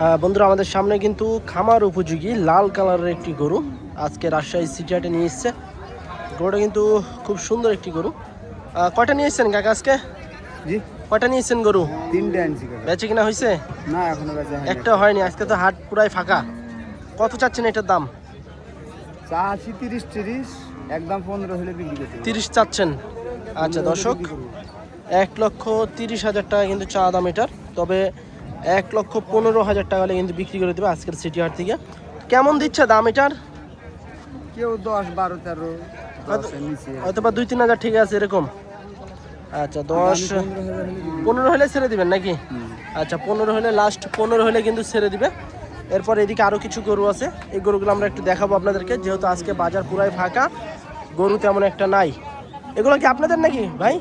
বন্ধুরা, আমাদের সামনে কিন্তু খামার উপযোগী লাল কালারের একটি গরু আজকে রাজশাহী সিটি হাটে নিয়ে এসছে। গরুটা কিন্তু খুব সুন্দর একটি গরু। কয়টা নিয়ে এসছেন কাকা আজকে? জি, কয়টা নিয়ে এসছেন গরু? 3টে আনছি। বেচে কিনা হয়েছে? না, এখনো বেচা হয়নি। একটা হয়নি। আজকে তো হাট পুরাই ফাঁকা। কত চাচ্ছেন এটার দাম? চাচ্ছি 30 একদম 15 হলে বিক্রি করতে। 30 চাচ্ছেন? আচ্ছা দর্শক, 1,30,000 টাকা কিন্তু চা দাম এটার। তবে 1,15,000 টাকা হলে কিন্তু বিক্রি করে দেবে আজকের সিটি হাট থেকে। কেমন দিচ্ছে দাম এটার? কেউ 10, 12, 13 10 নিচে, হয়তো বা 2-3 হাজার ঠিক আছে এরকম। আচ্ছা 10-15 হলে ছেড়ে দিবেন নাকি? আচ্ছা 15 হলে, লাস্ট 15 হলে কিন্তু ছেড়ে দিবে। এরপর এদিকে আরও কিছু গরু আছে, এই গরুগুলো আমরা একটু দেখাবো আপনাদেরকে, যেহেতু আজকে বাজার পুরাই ফাঁকা, গরু তেমন একটা নাই। এগুলো কি আপনাদের নাকি ভাই?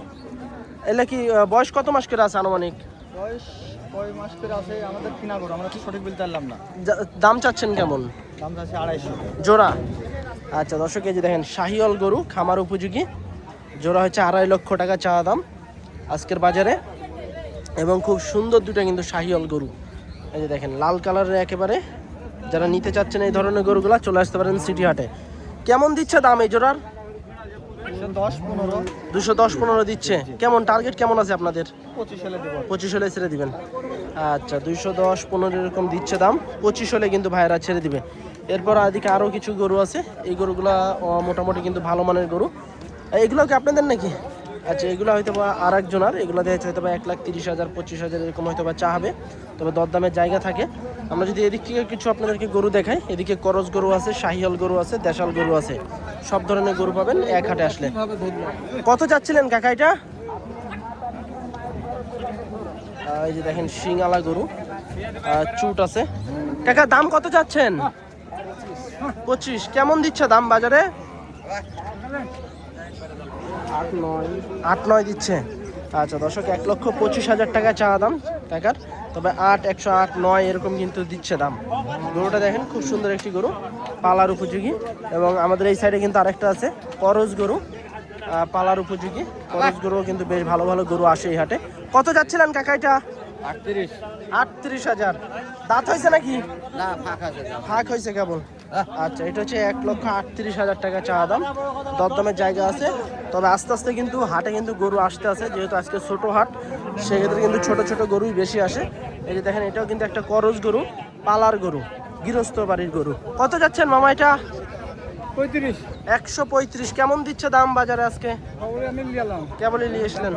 এগুলো কি বয়স কত মাস করে আছে আনুমানিক? বয়স কয় মাস করে আছে আমাদের কিনা গরু, আমরা কি সঠিক বলতে পারলাম না। দাম চাচ্ছেন কেমন? দাম আছে 250 জোড়া। আচ্ছা দর্শক, এই যে দেখেন শাহিওয়াল গরু, খামার উপযোগী, জোড়া হচ্ছে 2.5 লক্ষ টাকা চা দাম আজকের বাজারে। এবং খুব সুন্দর দুটো কিন্তু শাহিওয়াল গরু। এই যে দেখেন লাল কালারের একেবারে। যারা নিতে চাচ্ছেন এই ধরনের গরুগুলা চলে আসতে পারেন সিটি হাটে। কেমন দিচ্ছে দাম এই জোড়ার? 210-15 210-15 দিচ্ছে। কেমন টার্গেট কেমন আছে আপনাদের? 25 হলে দেব। 25 হলে ছেড়ে দিবেন। আচ্ছা 210-15 এরকম দিচ্ছে দাম, 25 হলে কিন্তু ভাইয়েরা ছেড়ে দিবে। এরপর এদিকে আরও কিছু গরু আছে, এই গরুগুলা মোটামুটি কিন্তু ভালো মানের গরু। এগুলো কি আপনাদের নাকি? আচ্ছা এগুলো হয়তো বা আর একজনের, এগুলো দেখছে হয়তো বা 1,30,000 25,000 এরকম হয়তো বা চা হবে, তবে দরদামের জায়গা থাকে। আমরা যদি এদিক থেকে কিছু আপনাদেরকে গরু দেখাই, এদিকে করজ গরু আছে, শাহিয়াল গরু আছে, দেশাল গরু আছে, সব ধরনের গরু পাবেন এক হাটে আসলে। কত চাচ্ছিলেন কাকা এটা? এই যে দেখেন শিঙালা গরু, চুট আছে। কাকা দাম কত চাচ্ছেন? 25। কেমন দিচ্ছে দাম বাজারে? 8-9 দিচ্ছে। আচ্ছা দর্শক, 1,25,000 টাকা চা দাম টাকার, তবে 8, 108, 9 এরকম কিন্তু দিচ্ছে দাম। গরুটা দেখেন খুব সুন্দর একটি গরু, পালার উপযোগী। এবং আমাদের এই সাইডে কিন্তু আরেকটা আছে করজ গরু, পালার উপযোগী করজ গরু কিন্তু বেশ ভালো ভালো গরু আসে এই হাটে। কত যাচ্ছিলেন কাকা এটা? 38,000। দাঁত হয়েছে নাকি? না, ফাঁকা আছে। ফাঁক হয়েছে কেবল। আচ্ছা এটা হচ্ছে 1,38,000 টাকা চা দাম, দরদামের জায়গা আছে। তবে আস্তে আস্তে কিন্তু হাটে কিন্তু গরু আসতে আছে, যেহেতু আজকে ছোট হাট, সেক্ষেত্রে কিন্তু ছোট ছোট গরুই বেশি আসে। এই যে দেখেন এটাও কিন্তু একটা করজ গরু, পালার গরু, গৃহস্থ বাড়ির গরু। কত যাচ্ছেন মামা এটা? 35 135। কেমন দিচ্ছে দাম বাজারে আজকে? আমি গেলাম। কেবলই নিয়ে এসলেন?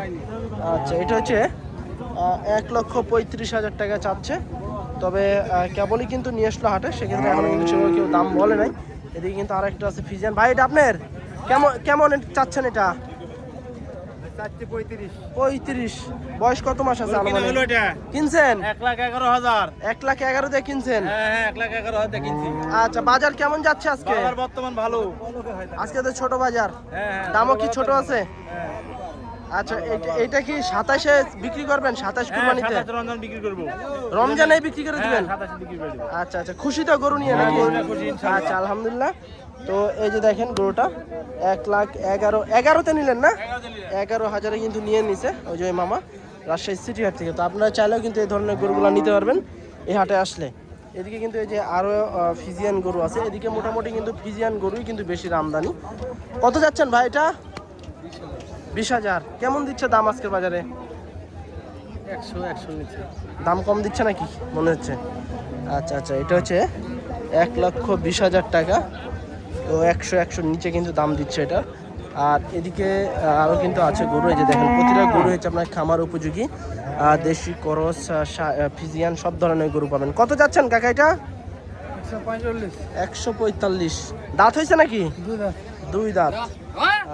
আচ্ছা এটা হচ্ছে 1,35,000 টাকা চাচ্ছে, তবে কেবলই কিন্তু নিয়ে আসলো হাটে, সেক্ষেত্রে এখনো কিন্তু সেভাবে কেউ দাম বলে নাই। এদিকে কিন্তু আরেকটা আছে ফিজিয়ান। ভাই এটা আপনার? কেমন কেমন চাচ্ছেন এটা? 35। বয়স কত মাস আছে আনুমানিক? কিনছেন 1,11,000। 1,11,000 দিয়ে কিনছেন? হ্যাঁ, 1,11,000 দিয়ে কিনছি। আচ্ছা বাজার কেমন যাচ্ছে আজকে? বর্তমান ভালো। আজকে তো ছোট বাজার, হ্যাঁ, দামও কি ছোট আছে? আচ্ছা এটা কি 27-এ বিক্রি করবেন? 27 কুরবানিতে? রমজান বিক্রি করব। রমজানে বিক্রি করে দিবেন? 27 বিক্রি করে দেব। আচ্ছা আচ্ছা, খুশি তো গরু নিয়ে নাকি? খুশি, ইনশাআল্লাহ। আচ্ছা আলহামদুলিল্লাহ। তো এই যে দেখেন গরুটা 1,11,000 নিলেন না? 11,000 কিন্তু নিয়ে নিছে ওই যে মামা রাজশাহী সিটি হাট থেকে। তো আপনারা চাইলেও কিন্তু এই ধরনের গরুগুলো নিতে পারবেন এই হাটে আসলে। এদিকে কিন্তু এই যে আরও ফিজিয়ান গরু আছে, এদিকে মোটামুটি কিন্তু ফিজিয়ান গরুই কিন্তু বেশি আমদানি। কত যাচ্ছেন ভাই এটা? 20,000। কেমন দিচ্ছে দাম আজকের বাজারে? 100 নিচে। দাম কম দিচ্ছে নাকি মনে হচ্ছে? আচ্ছা আচ্ছা, এটা হচ্ছে 1,20,000 টাকা। তো 100 নিচে কিন্তু দাম দিচ্ছে এটা। আর এদিকে আরও কিন্তু আছে গরু, এই যে দেখেন প্রতিটা গরু হচ্ছে আপনার খামার উপযোগী, দেশি করস, ফিজিয়ান সব ধরনের গরু পাবেন। কত যাচ্ছেন কাকা এটা? 145। দাঁত হয়েছে নাকি? 2 দাঁত।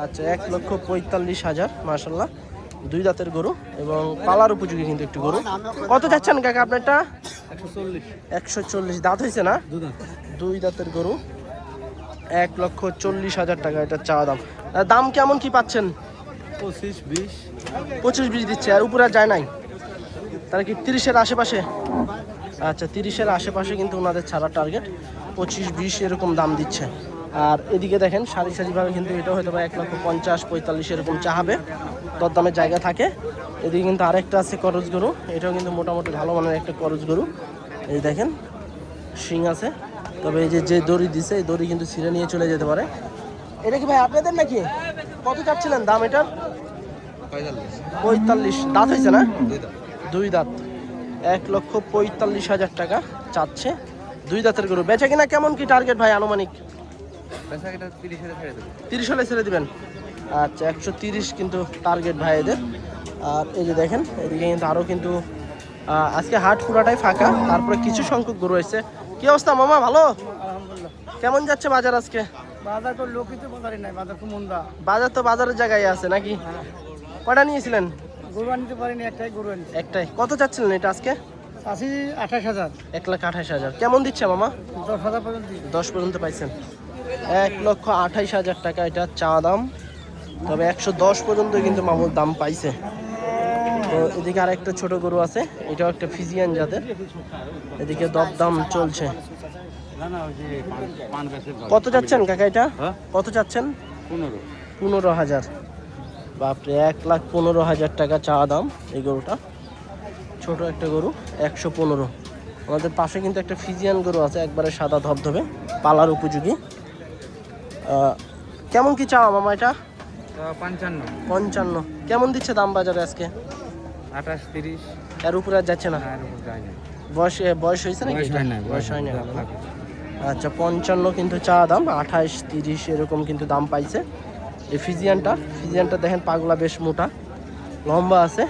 আচ্ছা 1,45,000, মাশাল্লাহ 2 দাঁতের গরু এবং পালার উপযোগী কিন্তু একটু গরু। কত যাচ্ছেন কাকা আপনারটা? 140। দাঁত হয়েছে না? 2 দাঁতের গরু, 1,40,000 টাকা এটা চা দাম। দাম কেমন কি পাচ্ছেন? 25-20 দিচ্ছে, আর উপরে আর যায় নাই। তাহলে কি 30-এর আশেপাশে? আচ্ছা 30-এর আশেপাশে কিন্তু ওনাদের ছাড়া টার্গেট, 25-20 এরকম দাম দিচ্ছে। আর এদিকে দেখেন সারি সারিভাবে কিন্তু এটা হয়তো বা 1,50,000-45 এরকম চাহাবে, দরদামের জায়গা থাকে। এদিকে কিন্তু আরেকটা আছে করজ গরু, এটাও কিন্তু মোটামুটি ভালো মানের একটা করজ গরু। এই দেখেন শিং আছে, তবে এই যে দড়ি দিছে এই দড়ি কিন্তু ছিঁড়ে নিয়ে চলে যেতে পারে। এটা কি ভাই আপনাদের নাকি? কত চাচ্ছিলেন দাম এটার? 45। দাঁত হয়েছে না? 2 দাঁত। 1,45,000 টাকা চাচ্ছে 2 দাঁতের গরু। বেচা কিনা কেমন কি টার্গেট ভাই আনুমানিক? 30 হলে ছেড়ে দিবেন। আচ্ছা 130 কিন্তু টার্গেট ভাই এদের। আর এই যে দেখেন এদিকে কিন্তু আরও কিন্তু আজকে হাট পুরাটাই ফাঁকা, তারপরে কিছু সংখ্যক গরু এসছে। কি অবস্থা মামা, ভালো? আলহামদুলিল্লাহ। কেমন যাচ্ছে বাজার আজকে? বাজার তো লোকই তো বাজারে নাই, বাজার খুব মন্দা। বাজার তো বাজারের জায়গায় আছে নাকি? কটা নিয়েছিলেন? গরু আনতে পারিনি, একটাই গরু আনছি। একটাই। কত চাচ্ছিলেন এটা আজকে? 28,000। 1,28,000। কেমন দিচ্ছে মামা? 10,000 পর্যন্ত দিই। 10 পর্যন্ত পাইছেন। 1,28,000 টাকা এটা চা দাম, তবে 110 পর্যন্ত কিন্তু মামুর দাম পাইছে। তো এদিকে আর একটা ছোট গরু আছে, এটাও একটা ফিজিয়ান জাতের। এদিকে দরদাম চলছে। কত চাচ্ছেন কাকা এটা? কত চাচ্ছেন? 15,000। বাপরে, 1,15,000 টাকা চা দাম এই গরুটা। ছোট একটা গরু, 115। আমাদের পাশে কিন্তু একটা ফিজিয়ান গরু আছে, একবারে সাদা ধবধবে, পালার উপযোগী। কেমন কি চাওয়া মামা এটা? 55। কেমন দিচ্ছে দাম বাজারে আজকে? 28-30। এর উপরে আর যাচ্ছে না? বয়স হয়েছে নাকি? বয়স হয় না। আচ্ছা 55 কিন্তু চা দাম, 28-30 এরকম কিন্তু দাম পাইছে এই ফিজিয়ানটা দেখেন, পাগলা বেশ মোটা, লম্বা আছে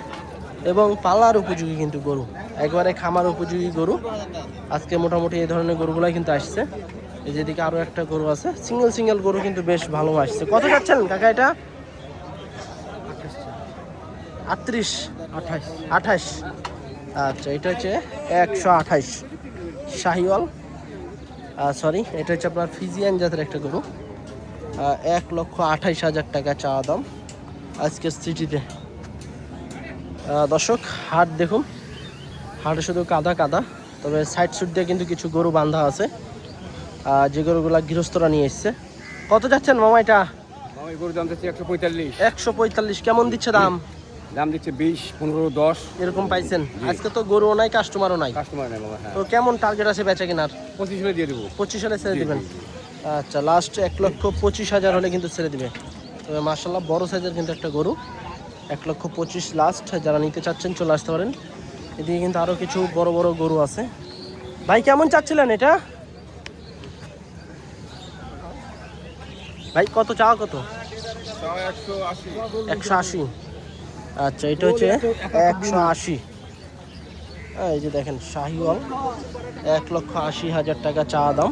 এবং পালার উপযোগী কিন্তু গরু, একবারে খামার উপযোগী গরু। আজকে মোটামুটি এই ধরনের গরুগুলাই কিন্তু আসছে। এই যেদিকে আরও একটা গরু আছে, সিঙ্গেল গরু কিন্তু বেশ ভালো আসছে। কত যাচ্ছেন কাকা এটা? 28। আচ্ছা এটা হচ্ছে 128 শাহিওয়াল, সরি এটা হচ্ছে আপনার ফিজিয়ান জাতের একটা গরু। 1,28,000 টাকা চা দাম আজকে সিটিতে। দর্শক হাট দেখুন, হাটে শুধু কাদা, তবে সাইড সুট দিয়ে কিন্তু কিছু গরু বাঁধা আছে, যে গরুগুলা গৃহস্থরা নিয়ে এসছে। কত যাচ্ছেন মামা এটা? গরুর দাম দিচ্ছে 145। 145। কেমন দিচ্ছে দাম? দাম দিচ্ছে 20, 15, 10 এরকম পাইছেন? আজকে তো গরুও নাই, কাস্টমারও নাই। কাস্টমার নেই বাবা। হ্যাঁ, তো কেমন টার্গেট আছে বেচা কেনার? 25 হলে দিয়ে দেবো। 25 হলে ছেড়ে দিবেন? আচ্ছা লাস্ট 1,25,000 হলে কিন্তু ছেড়ে দিবে। তবে মার্শাল্লাহ বড় সাইজের কিন্তু একটা গরু, 1,25,000 লাস্ট। যারা নিতে চাচ্ছেন চলে আসতে পারেন। এদিকে কিন্তু আরও কিছু বড় গরু আছে। ভাই কেমন চাচ্ছিলেন এটা? ভাই কত চাওয়া? কত? 180। আচ্ছা এটা হচ্ছে 180। এই যে দেখেন শাহিওয়াল, 1,80,000 টাকা চা দাম।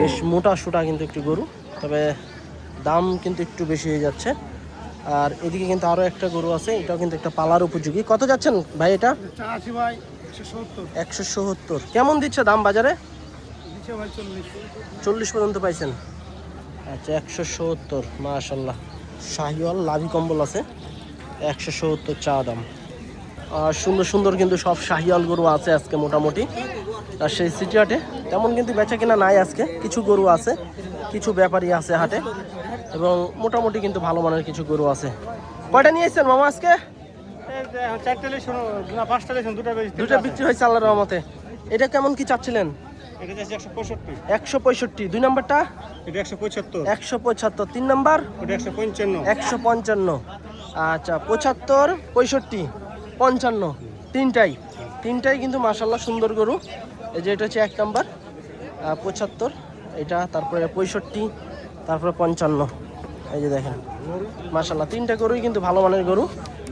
বেশ মোটা সোটা কিন্তু একটু গরু, তবে দাম কিন্তু একটু বেশি হয়ে যাচ্ছে। আর এদিকে কিন্তু আরও একটা গরু আছে, এটাও কিন্তু একটা পালার উপযোগী। কত যাচ্ছেন ভাই এটা? 170। কেমন দিচ্ছে দাম বাজারে? 40 পর্যন্ত পাইছেন। আচ্ছা 170। মাশাল্লাহ শাহিওয়াল লাভি কম্বল আছে, 170 চা দাম। আর সুন্দর কিন্তু সব শাহিওয়াল গরু আছে আজকে মোটামুটি। আর সেই সিটি হাটে তেমন কিন্তু বেচা কিনা নাই আজকে, কিছু গরু আছে, কিছু ব্যাপারী আছে হাটে, এবং মোটামুটি কিন্তু ভালো মানের কিছু গরু আছে। কয়টা নিয়ে এসেছেন মামা আজকে? 2টা বিক্রি হয়েছে আল্লাহর রহমতে। এটা কেমন কি চাচ্ছিলেন? 165। 2 নাম্বারটা? 175। 3 নাম্বার? 155। আচ্ছা 75, 65, 55, তিনটাই কিন্তু মাশাল্লাহ সুন্দর গরু। এই যে এটা হচ্ছে 1 নাম্বার, 75 এটা, তারপরে 65, তারপরে 55। এই যে দেখেন মাশাল্লাহ তিনটা গরুই কিন্তু ভালো মানের গরু,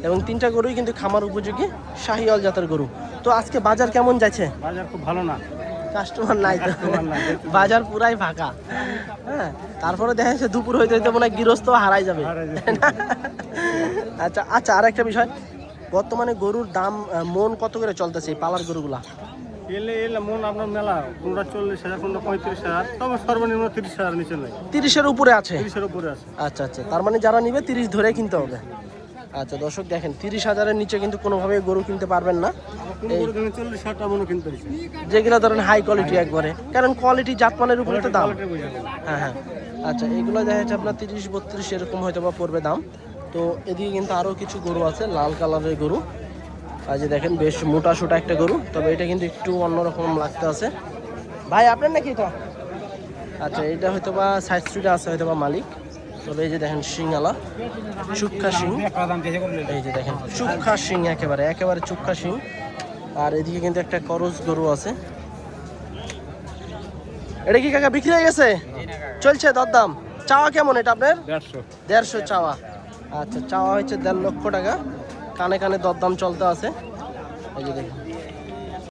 এবং তিনটা গরুই কিন্তু খামার উপযোগী শাহিওয়াল জাতের গরু। তো আজকে বাজার কেমন যাচ্ছে? বাজার খুব ভালো না, কাস্টমার নাই তো, বাজার পুরাই ফাঁকা। হ্যাঁ, তারপরে দেখা যাচ্ছে দুপুর হইতে মনে হয় গৃহস্থ হারাই যাবে। আচ্ছা আর একটা বিষয়, বর্তমানে গরুর দাম মন কত করে চলতেছে এই পালার গরুগুলা? মন আপনার মেলা, কোনটা 40,000, কোনটা 35,000, তবে সর্বনিম্ন 30,000 নিচে নাই। 30-এর উপরে আছে? 30-এর উপরে আছে। আচ্ছা তার মানে যারা নিবে 30 ধরে কিনতে হবে। আচ্ছা দর্শক দেখেন, 30,000-এর নিচে কিন্তু কোনোভাবে গরু কিনতে পারবেন না। 40-60টা মনে কিনতে হয়েছে, যেগুলো ধরেন হাই কোয়ালিটি একবারে, কারণ কোয়ালিটি জাতমানের উপরে তো দাম। হ্যাঁ। আচ্ছা এগুলো দেখা যাচ্ছে আপনার 30-32 এরকম হয়তো বা পড়বে দাম। তো এদিকে কিন্তু আরও কিছু গরু আছে, লাল কালারের গরু, আর যে দেখেন বেশ মোটা সোটা একটা গরু, তবে এটা কিন্তু একটু অন্যরকম লাগতে আছে। ভাই আপনার নাকি এটা? আচ্ছা, এটা হয়তো বা সাইড স্ট্রিটে আছে হয়তো বা মালিক। তবে এই যে দেখেন শিংওয়ালা, চুক্ষা শিং, এই যে দেখেন চুক্ষা শিং, একেবারে একেবারে চুক্ষা শিং। আর এদিকে কিন্তু একটা করজ গরু আছে। এটা কি কাকা বিক্রি হয়ে গেছে? চলছে দরদাম? চাওয়া কেমন এটা আপনার? 150 চাওয়া। আচ্ছা, চাওয়া হচ্ছে 1.5 লক্ষ টাকা। কানে কানে দরদাম চলতে আছে। এই যে দেখেন